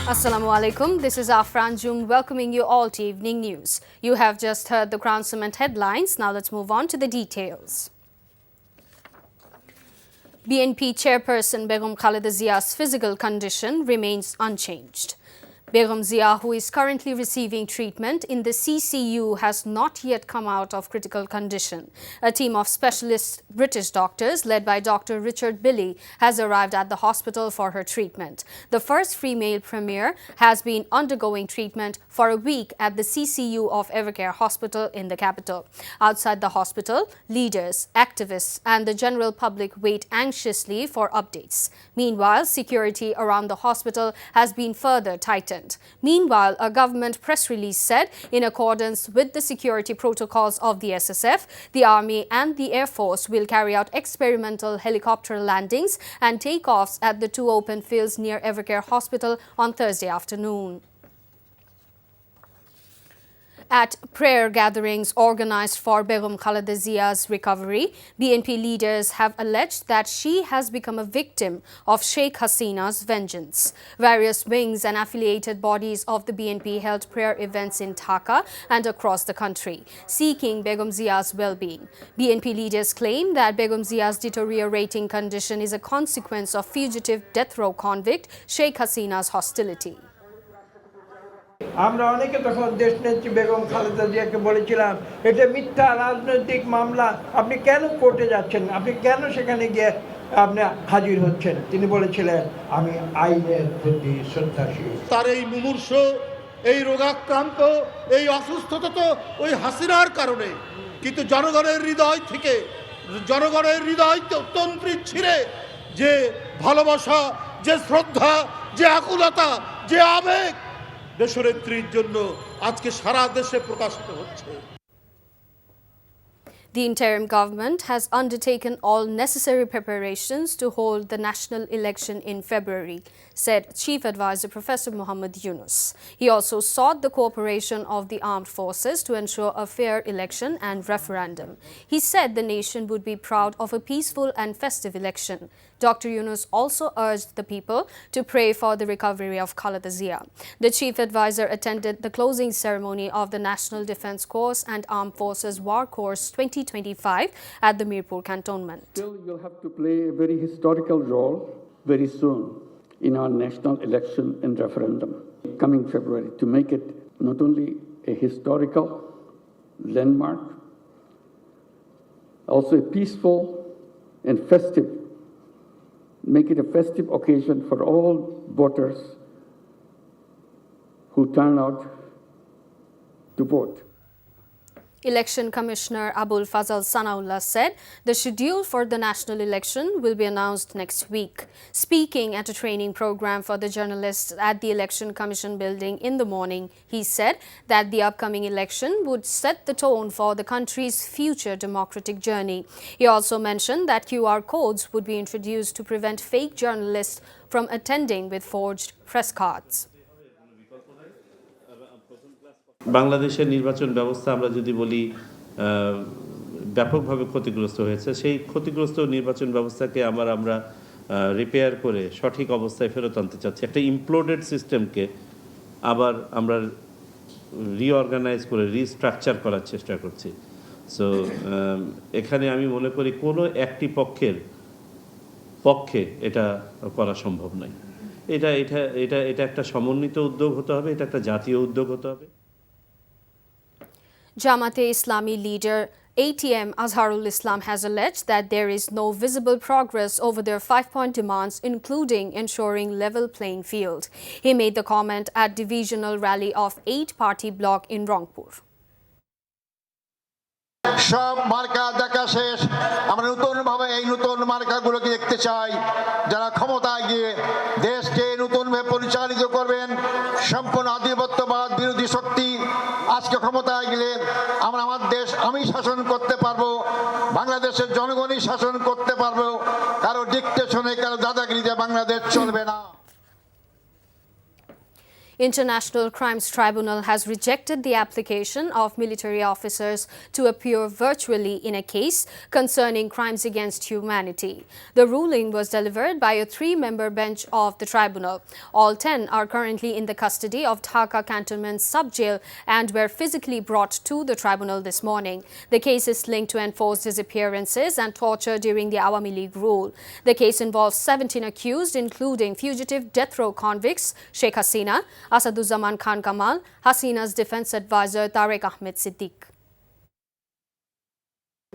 Assalamu alaikum. This is Afran Jum welcoming you all to Evening News. You have just heard the Crown Cement headlines. Now let's move on to the details. BNP chairperson Begum Khaleda Zia's physical condition remains unchanged. Begum Zia, who is currently receiving treatment in the CCU, has not yet come out of critical condition. A team of specialist British doctors, led by Dr. Richard Billy, has arrived at the hospital for her treatment. The first female premier has been undergoing treatment for a week at the CCU of Evercare Hospital in the capital. Outside the hospital, leaders, activists, and the general public wait anxiously for updates. Meanwhile, security around the hospital has been further tightened. Meanwhile, a government press release said, in accordance with the security protocols of the SSF, the Army and the Air Force will carry out experimental helicopter landings and takeoffs at the two open fields near Evercare Hospital on Thursday afternoon. At prayer gatherings organized for Begum Khaleda Zia's recovery, BNP leaders have alleged that she has become a victim of Sheikh Hasina's vengeance. Various wings and affiliated bodies of the BNP held prayer events in Dhaka and across the country, seeking Begum Zia's well-being. BNP leaders claim that Begum Zia's deteriorating condition is a consequence of fugitive death row convict Sheikh Hasina's hostility. আমরা অনেকে তখন দেশনেত্রী বেগম খালেদা জিয়াকে বলেছিলাম এটা মিথ্যা রাজনৈতিক মামলা, আপনি কেন কোর্টে যাচ্ছেন, আপনি কেন সেখানে গিয়ে আপনি হাজির হচ্ছেন? তিনি বলেছিলেন আমি আইনের প্রতি শ্রদ্ধাশীল। তার এই মুমূর্ষ, এই রোগাক্রান্ত, এই অসুস্থতা তো ওই হাসিনার কারণে, কিন্তু জনগণের হৃদয় থেকে, জনগণের হৃদয় তন্ত্রী ছিঁড়ে যে ভালোবাসা, যে শ্রদ্ধা, যে আকুলতা, যে আবেগ দেশনেত্রীর জন্য আজকে সারা দেশে প্রকাশিত হচ্ছে। The interim government has undertaken all necessary preparations to hold the national election in February, said Chief Advisor Professor Muhammad Yunus. He also sought the cooperation of the armed forces to ensure a fair election and referendum. He said the nation would be proud of a peaceful and festive election. Dr. Yunus also urged the people to pray for the recovery of Khaleda Zia. The Chief Advisor attended the closing ceremony of the National Defence Course and Armed Forces War Course 2025 at the Mirpur Cantonment. Still, you'll have to play a very historical role very soon in our national election and referendum coming February to make it not only a historical landmark, also a peaceful and festive. Make it a festive occasion for all voters who turn out to vote. Election Commissioner Abul Fazal Sanaullah said the schedule for the national election will be announced next week. Speaking at a training program for the journalists at the Election Commission building in the morning, he said that the upcoming election would set the tone for the country's future democratic journey. He also mentioned that QR codes would be introduced to prevent fake journalists from attending with forged press cards. বাংলাদেশের নির্বাচন ব্যবস্থা আমরা যদি বলি ব্যাপকভাবে ক্ষতিগ্রস্ত হয়েছে, সেই ক্ষতিগ্রস্ত নির্বাচন ব্যবস্থাকে আমরা রিপেয়ার করে সঠিক অবস্থায় ফেরত আনতে চাচ্ছি। একটা ইমপ্লোডেড সিস্টেমকে আবার আমরা রিঅর্গানাইজ করে রিস্ট্রাকচার করার চেষ্টা করছি। সো এখানে আমি মনে করি কোনো একটি পক্ষে এটা করা সম্ভব নয়। এটা একটা সমন্বিত উদ্যোগ হতে হবে, এটা একটা জাতীয় উদ্যোগ হতে হবে। Jamaat-e Islami leader ATM Azharul Islam has alleged that there is no visible progress over their 5-point demands, including ensuring level playing field. He made the comment at divisional rally of 8-party bloc in Rangpur. সব মার্কা দেখা শেষ, আমরা নতুনভাবে এই নতুন মার্কাগুলোকে দেখতে চাই, যারা ক্ষমতায় গিয়ে দেশকে নতুনভাবে পরিচালিত করবেন। সম্পূর্ণ আধিপত্যবাদ বিরোধী শক্তি আজকে ক্ষমতায় গেলে আমরা আমার দেশ আমি শাসন করতে পারবো, বাংলাদেশের জনগণই শাসন করতে পারবো, কারো ডিকটেশনে, কারো দাদাগিরিতে বাংলাদেশ চলবে না। International Crimes Tribunal has rejected the application of military officers to appear virtually in a case concerning crimes against humanity. The ruling was delivered by a 3-member bench of the tribunal. All 10 are currently in the custody of Dhaka Cantonment Sub-Jail and were physically brought to the tribunal this morning. The case is linked to enforced disappearances and torture during the Awami League rule. The case involves 17 accused, including fugitive death row convicts Sheikh Hasina, Asaduzzaman Khan Kamal, Hasina's defense advisor Tariq Ahmed Siddiq.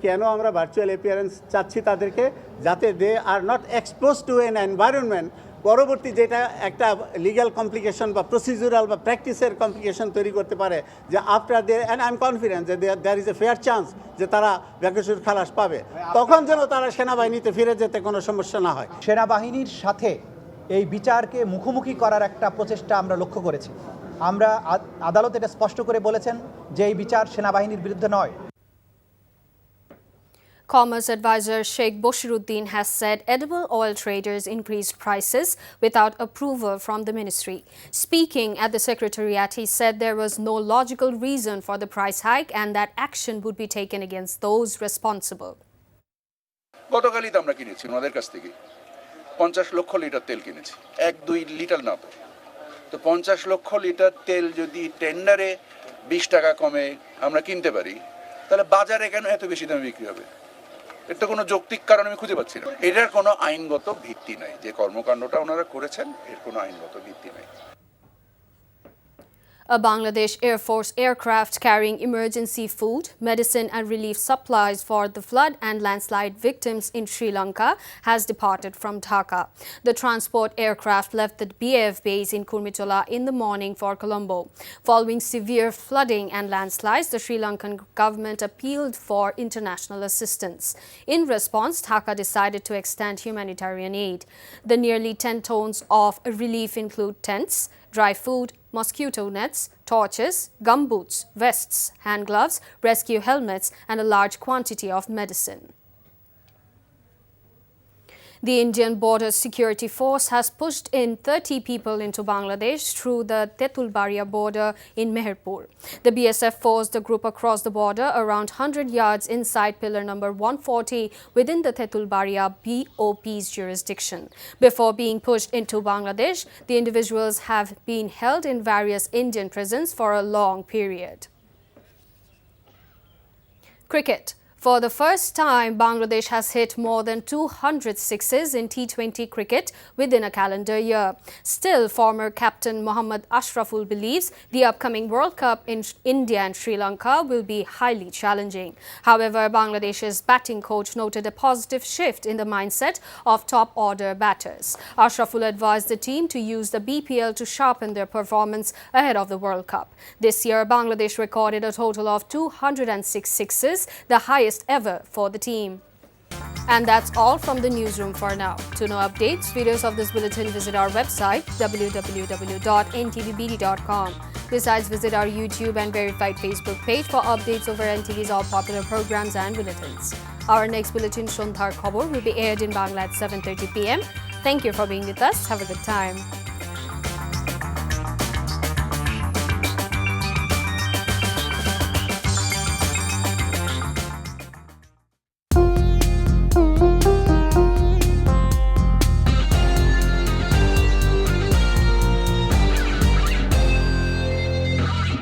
কেন আমরা virtual appearance চাচ্ছি তাদেরকে, যাতে they are not expose to an environment পরবর্তী যেটা একটা legal complication বা procedural বা প্র্যাকটিসের কমপ্লিকেশন তৈরি করতে পারে, যে after they and I am confident যে there is a fair chance যে তারা বেকসুর খালাস পাবে, তখন যেন তারা সেনাবাহিনীতে ফিরে যেতে কোনো সমস্যা না হয়। সেনাবাহিনীর সাথে এই বিচারকে মুখোমুখি করার একটা প্রচেষ্টা আমরা লক্ষ্য করেছি। আমরা আদালত এটা স্পষ্ট করে বলেছেন যে এই বিচার সেনাবাহিনীর বিরুদ্ধে নয়। Commerce advisor Sheikh Boshiruddin has said edible oil traders increased prices without approval from the ministry. Speaking at the secretariat, he said there was no logical reason for the price hike and that action would be taken against those responsible. গতকালই তো আমরা কিনেছি ওনাদের কাছ থেকে 50 লক্ষ litre তেল কিনেছি, 1-2 লিটার না তো 50 লক্ষ লিটার তেল যদি টেন্ডারে 20 টাকা কমে আমরা কিনতে পারি, তাহলে বাজারে কেন এত বেশি দামে বিক্রি হবে? এর তো কোনো যৌক্তিক কারণ আমি খুঁজে পাচ্ছি না। এটার কোনো আইনগত ভিত্তি নাই, যে কর্মকাণ্ডটা ওনারা করেছেন এর কোনো আইনগত ভিত্তি নাই। A Bangladesh Air Force aircraft carrying emergency food, medicine and relief supplies for the flood and landslide victims in Sri Lanka has departed from Dhaka. The transport aircraft left the BAF base in Kurmitola in the morning for Colombo. Following severe flooding and landslides, the Sri Lankan government appealed for international assistance. In response, Dhaka decided to extend humanitarian aid. The nearly 10 tons of relief include tents, dry food, mosquito nets, torches, gumboots, vests, hand gloves, rescue helmets, and a large quantity of medicine. The Indian Border Security Force has pushed in 30 people into Bangladesh through the Tetulbaria border in Meherpur. The BSF forced the group across the border around 100 yards inside pillar number 140 within the Tetulbaria BOP's jurisdiction. Before being pushed into Bangladesh, the individuals have been held in various Indian prisons for a long period. Cricket. For the first time, Bangladesh has hit more than 200 sixes in T20 cricket within a calendar year. Still, former captain Mohammad Ashraful believes the upcoming World Cup in India and Sri Lanka will be highly challenging. However, Bangladesh's batting coach noted a positive shift in the mindset of top-order batters. Ashraful advised the team to use the BPL to sharpen their performance ahead of the World Cup. This year, Bangladesh recorded a total of 206 sixes, the highest ever for the team. And that's all from the newsroom for now. To know updates, videos of this bulletin, visit our website www.ntvbd.com. Besides, visit our YouTube and verified Facebook page for updates over NTV's all popular programs and bulletins. Our next bulletin, Shondhar Khobor, will be aired in Bangla at 7:30 p.m. Thank you for being with us. Have a good time.